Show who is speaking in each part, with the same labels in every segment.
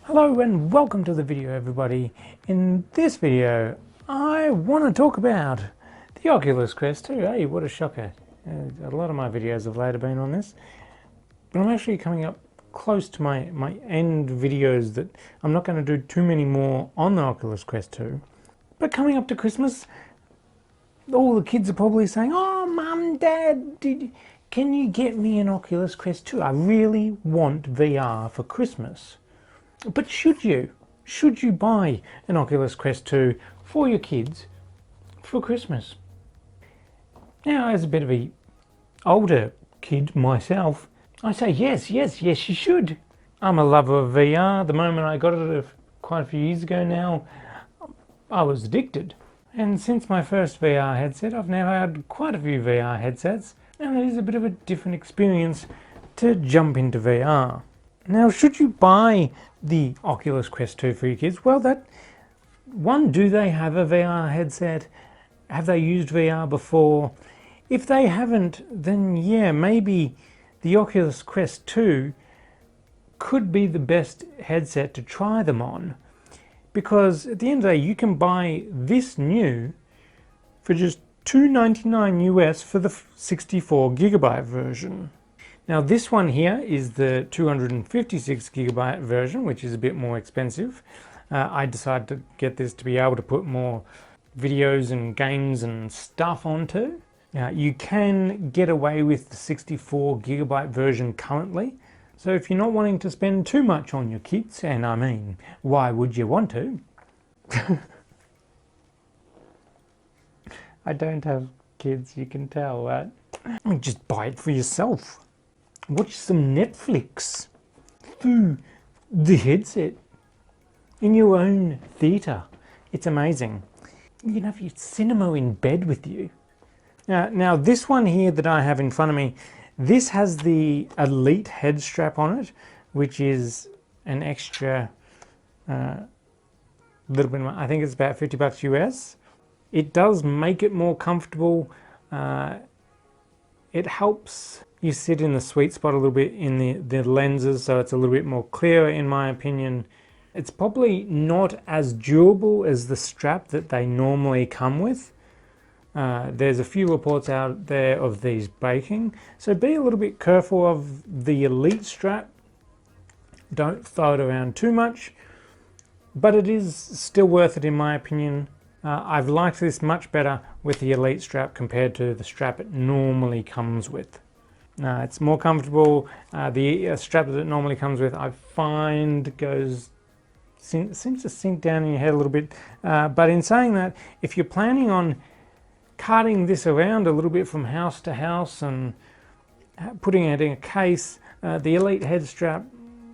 Speaker 1: Hello and welcome to the video, everybody. In this video I want to talk about the Oculus Quest 2. Hey, what a shocker. A lot of my videos have later been on this, but I'm actually coming up close to my end videos that I'm not going to do too many more on the Oculus Quest 2. But coming up to Christmas, all the kids are probably saying, "Oh, Mum, Dad, can you get me an Oculus Quest 2? I really want VR for Christmas." But should you? Should you buy an Oculus Quest 2 for your kids for Christmas? Now, as a bit of an older kid myself, I say yes, you should. I'm a lover of VR. The moment I got it quite a few years ago now, I was addicted. And since my first VR headset, I've now had quite a few VR headsets, and it is a bit of a different experience to jump into VR. Now, should you buy the Oculus Quest 2 for your kids? Well, do they have a VR headset? Have they used VR before? If they haven't, then yeah, maybe the Oculus Quest 2 could be the best headset to try them on. Because at the end of the day, you can buy this new for just $299 US for the 64GB version. Now this one here is the 256GB version, which is a bit more expensive. I decided to get this to be able to put more videos and games and stuff onto. You can get away with the 64GB version currently. So if you're not wanting to spend too much on your kits, and I mean, why would you want to? I don't have kids, you can tell, right? Just buy it for yourself. Watch some Netflix through the headset in your own theatre. It's amazing. You can have your cinema in bed with you. Now this one here that I have in front of me, this has the Elite head strap on it, which is an extra little bit. I think it's about $50 US. It does make it more comfortable. It helps you sit in the sweet spot a little bit in the lenses, so it's a little bit more clearer in my opinion. It's probably not as durable as the strap that they normally come with. There's a few reports out there of these breaking, so be a little bit careful of the Elite strap. Don't throw it around too much, but it is still worth it in my opinion. I've liked this much better with the Elite strap compared to the strap it normally comes with. It's more comfortable. The strap that it normally comes with, I find, seems to sink down in your head a little bit. But in saying that, if you're planning on carting this around a little bit from house to house and putting it in a case, the Elite head strap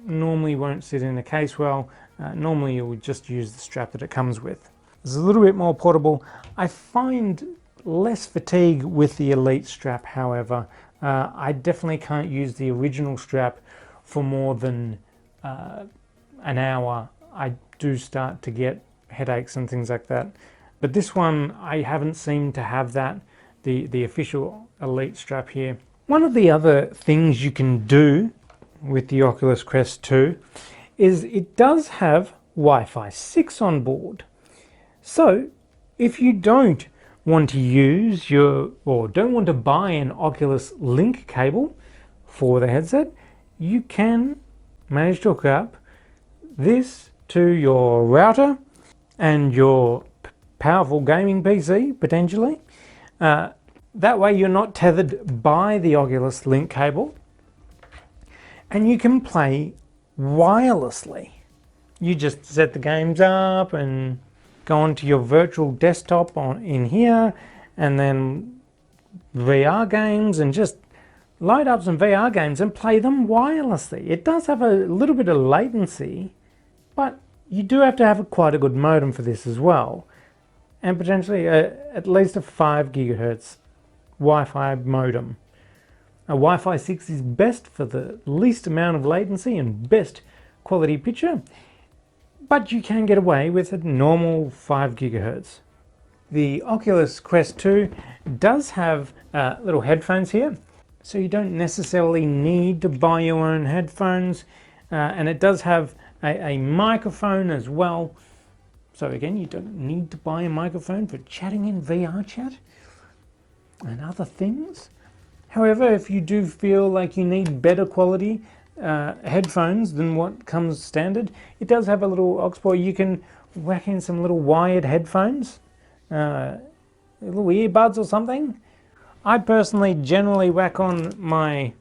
Speaker 1: normally won't sit in a case well. Normally you would just use the strap that it comes with. It's a little bit more portable. I find less fatigue with the Elite strap, however. I definitely can't use the original strap for more than an hour. I do start to get headaches and things like that. But this one, I haven't seemed to have that, the official Elite strap here. One of the other things you can do with the Oculus Quest 2 is it does have Wi-Fi 6 on board. So if you don't want to use or don't want to buy an Oculus Link cable for the headset, you can manage to hook up this to your router and your powerful gaming PC potentially. That way you're not tethered by the Oculus Link cable, and you can play wirelessly. You just set the games up and go onto your virtual desktop in here, and then VR games, and just load up some VR games and play them wirelessly. It does have a little bit of latency, but you do have to have quite a good modem for this as well, and potentially at least a 5 GHz Wi-Fi modem. A Wi-Fi 6 is best for the least amount of latency and best quality picture, but you can get away with a normal 5 GHz. The Oculus Quest 2 does have little headphones here, so you don't necessarily need to buy your own headphones, and it does have a microphone as well. So again, you don't need to buy a microphone for chatting in VR chat and other things. However, if you do feel like you need better quality headphones than what comes standard, it does have a little aux port. You can whack in some little wired headphones, little earbuds or something. I personally generally whack on my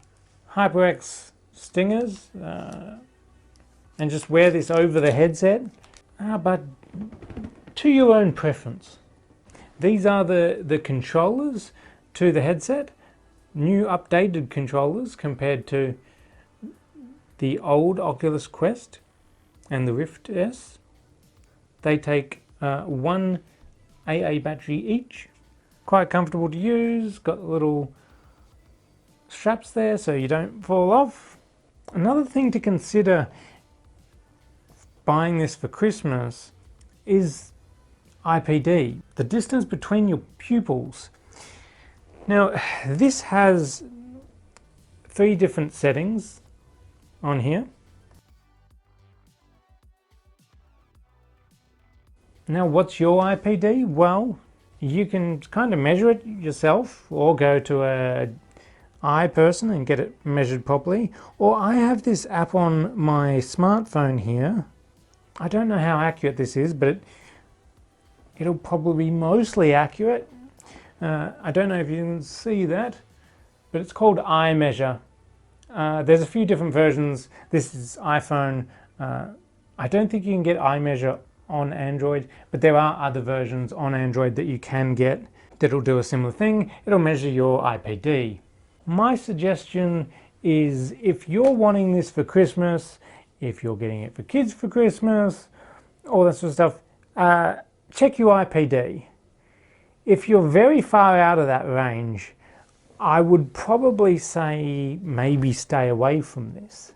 Speaker 1: HyperX Stingers and just wear this over the headset, but to your own preference. These are the controllers to the headset, new updated controllers compared to the old Oculus Quest and the Rift S. They take one AA battery each, quite comfortable to use, got little straps there so you don't fall off. Another thing to consider buying this for Christmas is IPD, the distance between your pupils. Now, this has 3 different settings on here. Now, what's your IPD? Well, you can kind of measure it yourself or go to a eye person and get it measured properly. Or I have this app on my smartphone here. I don't know how accurate this is, but it'll probably be mostly accurate. I don't know if you can see that, but it's called iMeasure. There's a few different versions. This is iPhone. I don't think you can get iMeasure on Android, but there are other versions on Android that you can get that'll do a similar thing. It'll measure your IPD. My suggestion is, if you're wanting this for Christmas, if you're getting it for kids for Christmas, all that sort of stuff, check your IPD. If you're very far out of that range, I would probably say maybe stay away from this.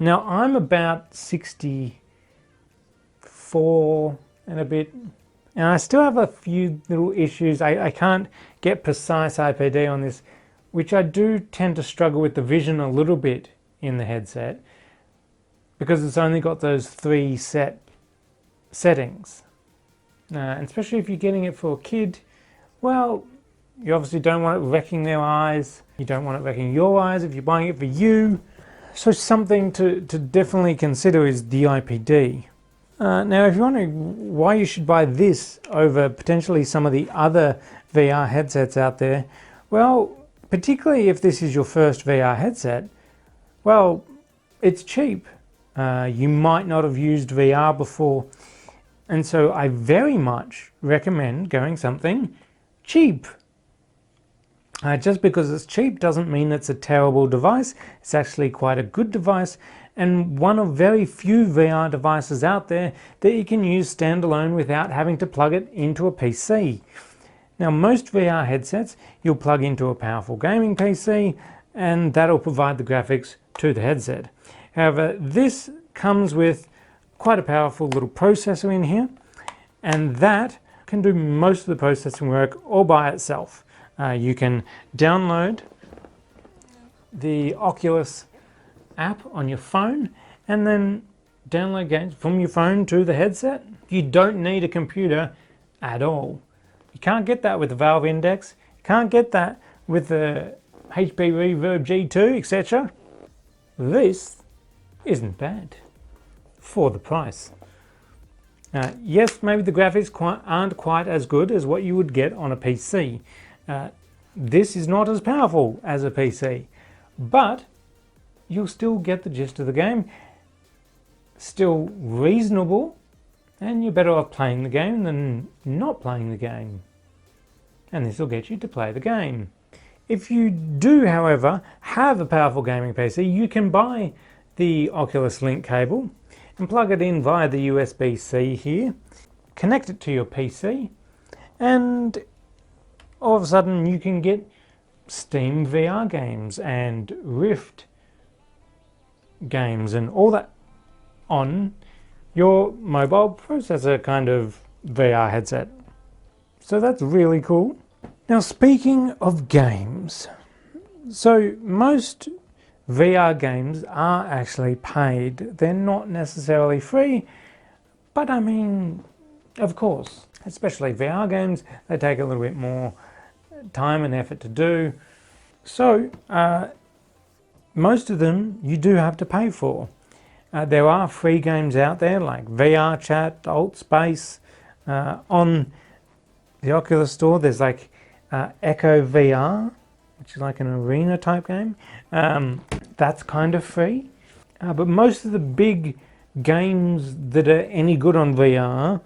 Speaker 1: Now, I'm about 64 and a bit, and I still have a few little issues. I can't get precise IPD on this, which I do tend to struggle with the vision a little bit in the headset because it's only got those 3 settings. And especially if you're getting it for a kid, well, you obviously don't want it wrecking their eyes. You don't want it wrecking your eyes if you're buying it for you. So something to definitely consider is the IPD. Now, if you're wondering why you should buy this over potentially some of the other VR headsets out there, well, particularly if this is your first VR headset, well, it's cheap. You might not have used VR before, and so I very much recommend going something cheap. Just because it's cheap doesn't mean it's a terrible device. It's actually quite a good device, and one of very few VR devices out there that you can use standalone without having to plug it into a PC. Now, most VR headsets you'll plug into a powerful gaming PC and that'll provide the graphics to the headset. However, this comes with quite a powerful little processor in here, and that can do most of the processing work all by itself. You can download the Oculus app on your phone and then download games from your phone to the headset. You don't need a computer at all. You can't get that with the Valve Index. You can't get that with the HP Reverb G2, etc. This isn't bad for the price. Yes, maybe the graphics aren't quite as good as what you would get on a PC. This is not as powerful as a PC, but you'll still get the gist of the game. Still reasonable, and you're better off playing the game than not playing the game. And this will get you to play the game. If you do, however, have a powerful gaming PC, you can buy the Oculus Link cable and plug it in via the USB-C here, connect it to your PC, and all of a sudden you can get Steam VR games and Rift games and all that on your mobile processor kind of VR headset. So that's really cool. Now, speaking of games, so most VR games are actually paid. They're not necessarily free, but I mean, of course, especially VR games, they take a little bit more time and effort to do. So, most of them you do have to pay for. There are free games out there like VR Chat, Alt Space. On the Oculus Store, there's like Echo VR, which is like an arena type game. That's kind of free. But most of the big games that are any good on VR,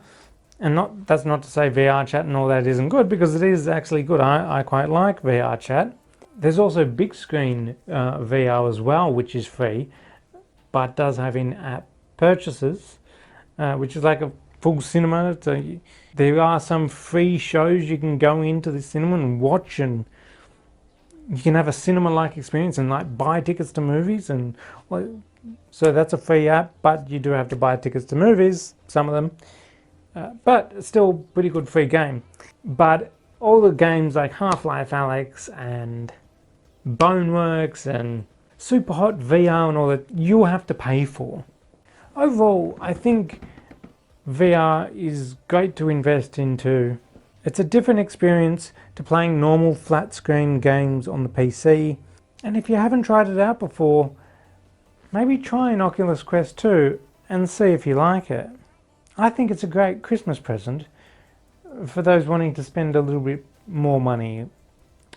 Speaker 1: and that's not to say VR Chat and all that isn't good, because it is actually good. I quite like VR Chat. There's also big screen VR as well, which is free, but does have in-app purchases, which is like a full cinema. So there are some free shows you can go into the cinema and watch, and you can have a cinema-like experience and like buy tickets to movies. And so that's a free app, but you do have to buy tickets to movies, some of them. But still pretty good free game. But all the games like Half-Life Alyx and Boneworks and Superhot VR and all that, you'll have to pay for. Overall, I think VR is great to invest into. It's a different experience to playing normal flat screen games on the PC. And if you haven't tried it out before, maybe try an Oculus Quest 2 and see if you like it. I think it's a great Christmas present for those wanting to spend a little bit more money,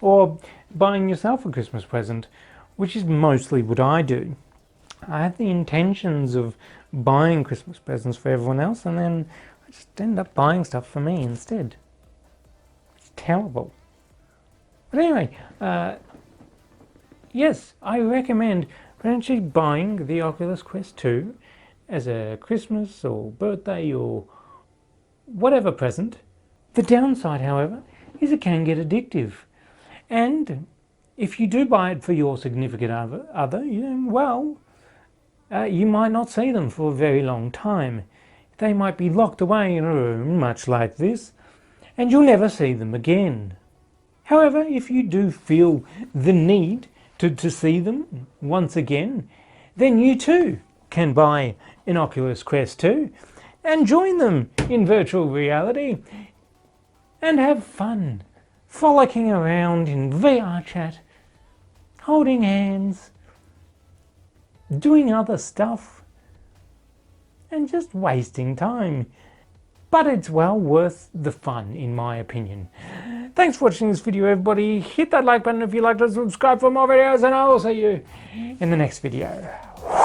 Speaker 1: or buying yourself a Christmas present, which is mostly what I do. I have the intentions of buying Christmas presents for everyone else, and then I just end up buying stuff for me instead. It's terrible. But anyway, yes, I recommend potentially buying the Oculus Quest 2 as a Christmas or birthday or whatever present. The downside, however, is it can get addictive. And if you do buy it for your significant other, you might not see them for a very long time. They might be locked away in a room, much like this, and you'll never see them again. However, if you do feel the need to see them once again, then you too can buy an Oculus Quest 2 and join them in virtual reality and have fun frolicking around in VR Chat, holding hands, doing other stuff, and just wasting time. But it's well worth the fun, in my opinion. Thanks for watching this video, everybody. Hit that like button if you liked it, subscribe for more videos, and I will see you in the next video.